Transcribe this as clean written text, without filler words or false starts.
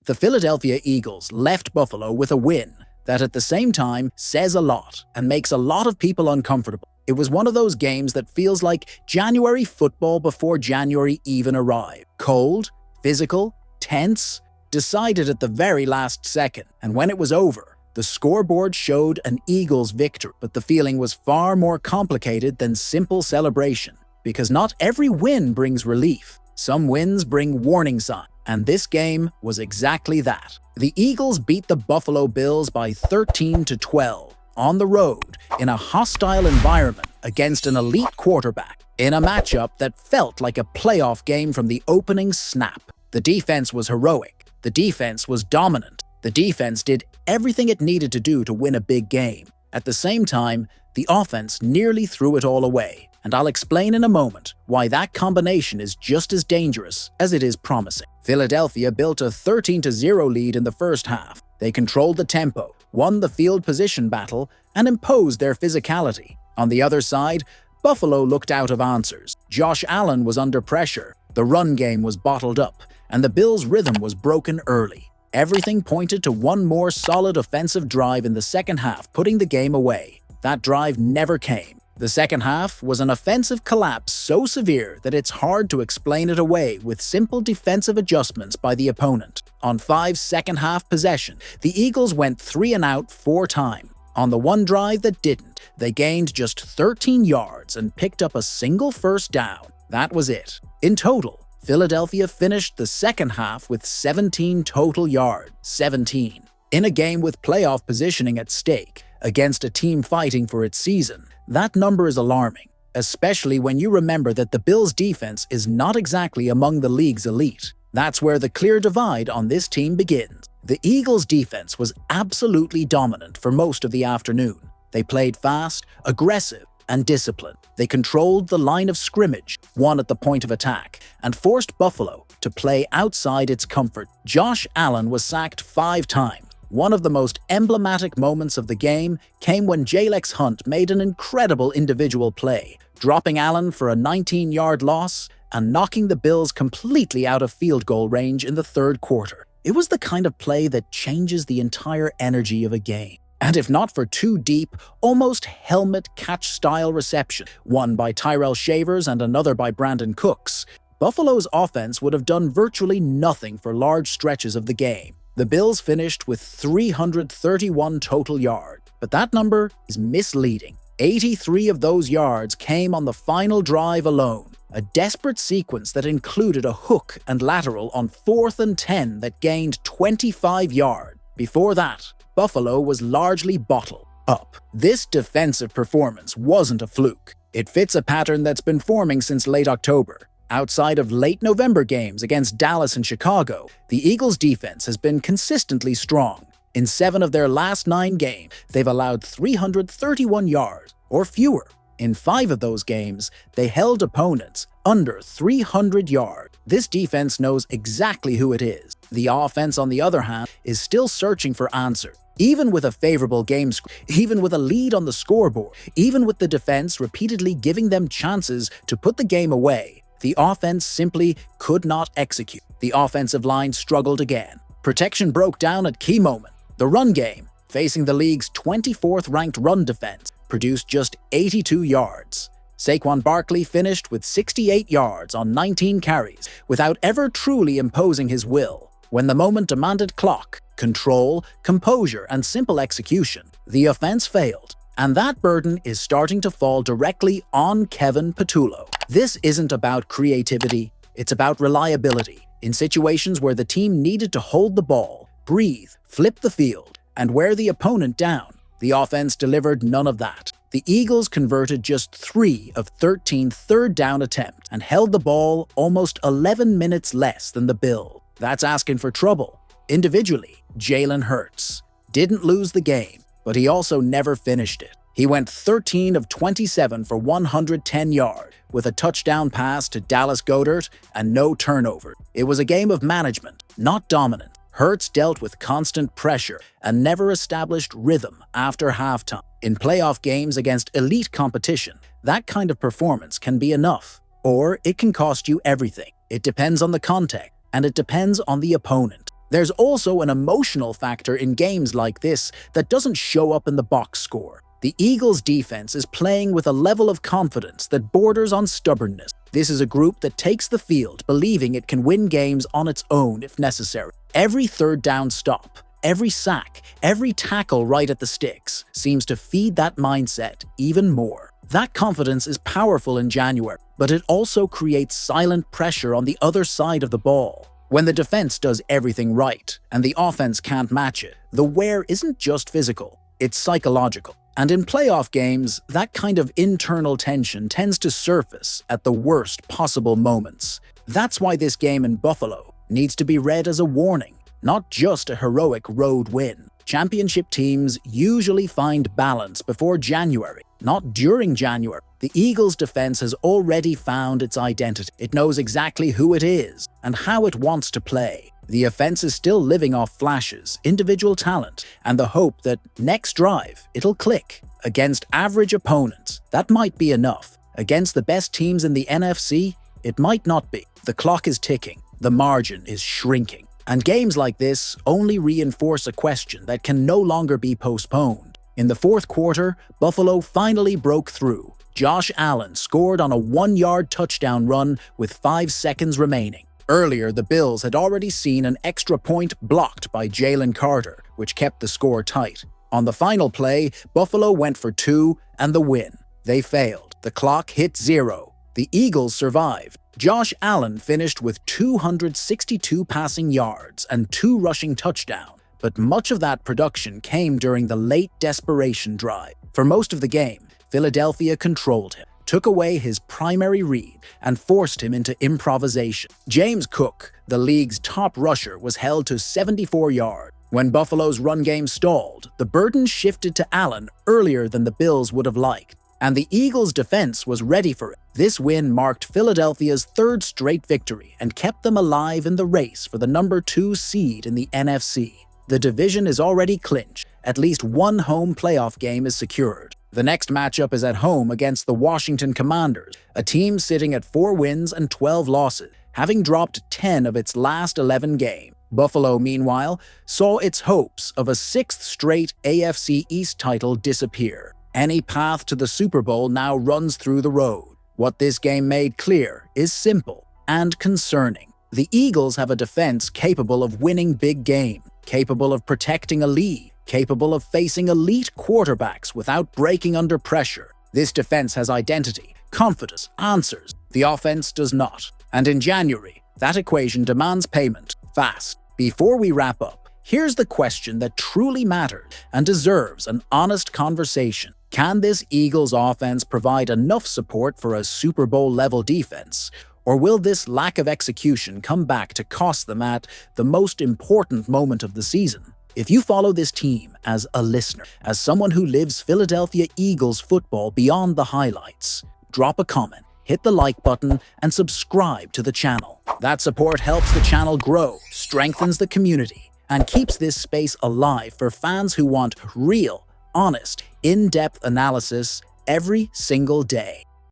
The Philadelphia Eagles left Buffalo with a win that at the same time says a lot and makes a lot of people uncomfortable. It was one of those games that feels like January football before January even arrived. Cold, physical, tense, decided at the very last second, and when it was over, the scoreboard showed an Eagles victory. But the feeling was far more complicated than simple celebration, because not every win brings relief. Some wins bring warning signs, and this game was exactly that. The Eagles beat the Buffalo Bills by 13-12 on the road in a hostile environment against an elite quarterback in a matchup that felt like a playoff game from the opening snap. The defense was heroic. The defense was dominant. The defense did everything it needed to do to win a big game. At the same time, the offense nearly threw it all away, and I'll explain in a moment why that combination is just as dangerous as it is promising. Philadelphia built a 13-0 lead in the first half. They controlled the tempo, won the field position battle, and imposed their physicality. On the other side, Buffalo looked out of answers. Josh Allen was under pressure, the run game was bottled up, and the Bills' rhythm was broken early. Everything pointed to one more solid offensive drive in the second half, putting the game away. That drive never came. The second half was an offensive collapse so severe that it's hard to explain it away with simple defensive adjustments by the opponent. On 5 second-half possessions, the Eagles went 3 and out 4 times. On the one drive that didn't, they gained just 13 yards and picked up a single first down. That was it. In total, Philadelphia finished the second half with 17 total yards. 17. In a game with playoff positioning at stake, against a team fighting for its season, that number is alarming, especially when you remember that the Bills' defense is not exactly among the league's elite. That's where the clear divide on this team begins. The Eagles' defense was absolutely dominant for most of the afternoon. They played fast, aggressive, and disciplined. They controlled the line of scrimmage, won at the point of attack, and forced Buffalo to play outside its comfort. Josh Allen was sacked 5 times. One of the most emblematic moments of the game came when Jalen Hurts made an incredible individual play, dropping Allen for a 19-yard loss and knocking the Bills completely out of field goal range in the third quarter. It was the kind of play that changes the entire energy of a game. And if not for 2 deep, almost helmet catch-style receptions, one by Tyrell Shavers and another by Brandon Cooks, Buffalo's offense would have done virtually nothing for large stretches of the game. The Bills finished with 331 total yards, but that number is misleading. 83 of those yards came on the final drive alone, a desperate sequence that included a hook and lateral on 4th and 10 that gained 25 yards. Before that, Buffalo was largely bottled up. This defensive performance wasn't a fluke. It fits a pattern that's been forming since late October. Outside of late November games against Dallas and Chicago, the Eagles' defense has been consistently strong. In 7 of their last 9 games, they've allowed 331 yards or fewer. In 5 of those games, they held opponents under 300 yards. This defense knows exactly who it is. The offense, on the other hand, is still searching for answers. Even with a favorable game script, even with a lead on the scoreboard, even with the defense repeatedly giving them chances to put the game away, the offense simply could not execute. The offensive line struggled again. Protection broke down at key moments. The run game, facing the league's 24th ranked run defense, produced just 82 yards. Saquon Barkley finished with 68 yards on 19 carries without ever truly imposing his will. When the moment demanded clock, control, composure, and simple execution, the offense failed. And that burden is starting to fall directly on Kevin Patullo. This isn't about creativity, it's about reliability. In situations where the team needed to hold the ball, breathe, flip the field, and wear the opponent down, the offense delivered none of that. The Eagles converted just 3 of 13 third down attempts and held the ball almost 11 minutes less than the Bills. That's asking for trouble. Individually, Jalen Hurts didn't lose the game, but he also never finished it. He went 13 of 27 for 110 yards, with a touchdown pass to Dallas Goedert and no turnover. It was a game of management, not dominance. Hurts dealt with constant pressure and never established rhythm after halftime. In playoff games against elite competition, that kind of performance can be enough, or it can cost you everything. It depends on the context, and it depends on the opponent. There's also an emotional factor in games like this that doesn't show up in the box score. The Eagles' defense is playing with a level of confidence that borders on stubbornness. This is a group that takes the field believing it can win games on its own if necessary. Every third down stop, every sack, every tackle right at the sticks seems to feed that mindset even more. That confidence is powerful in January, but it also creates silent pressure on the other side of the ball. When the defense does everything right and the offense can't match it, the wear isn't just physical, it's psychological. And in playoff games, that kind of internal tension tends to surface at the worst possible moments. That's why this game in Buffalo needs to be read as a warning, not just a heroic road win. Championship teams usually find balance before January, not during January. The Eagles' defense has already found its identity. It knows exactly who it is and how it wants to play. The offense is still living off flashes, individual talent, and the hope that next drive it'll click. Against average opponents, that might be enough. Against the best teams in the NFC, it might not be. The clock is ticking, the margin is shrinking. And games like this only reinforce a question that can no longer be postponed. In the fourth quarter, Buffalo finally broke through. Josh Allen scored on a 1-yard touchdown run with 5 seconds remaining. Earlier, the Bills had already seen an extra point blocked by Jalen Carter, which kept the score tight. On the final play, Buffalo went for 2 and the win. They failed. The clock hit 0. The Eagles survived. Josh Allen finished with 262 passing yards and 2 rushing touchdowns, but much of that production came during the late desperation drive. For most of the game, Philadelphia controlled him, took away his primary read, and forced him into improvisation. James Cook, the league's top rusher, was held to 74 yards. When Buffalo's run game stalled, the burden shifted to Allen earlier than the Bills would have liked, and the Eagles' defense was ready for it. This win marked Philadelphia's 3rd straight victory and kept them alive in the race for the number 2 seed in the NFC. The division is already clinched. At least one home playoff game is secured. The next matchup is at home against the Washington Commanders, a team sitting at 4 wins and 12 losses, having dropped 10 of its last 11 games. Buffalo, meanwhile, saw its hopes of a 6th straight AFC East title disappear. Any path to the Super Bowl now runs through the road. What this game made clear is simple and concerning. The Eagles have a defense capable of winning big games, capable of protecting a lead, capable of facing elite quarterbacks without breaking under pressure. This defense has identity, confidence, answers. The offense does not. And in January, that equation demands payment fast. Before we wrap up, here's the question that truly matters and deserves an honest conversation. Can this Eagles offense provide enough support for a Super Bowl-level defense? Or will this lack of execution come back to cost them at the most important moment of the season? If you follow this team as a listener, as someone who lives Philadelphia Eagles football beyond the highlights, drop a comment, hit the like button, and subscribe to the channel. That support helps the channel grow, strengthens the community, and keeps this space alive for fans who want real, honest, in-depth analysis every single day.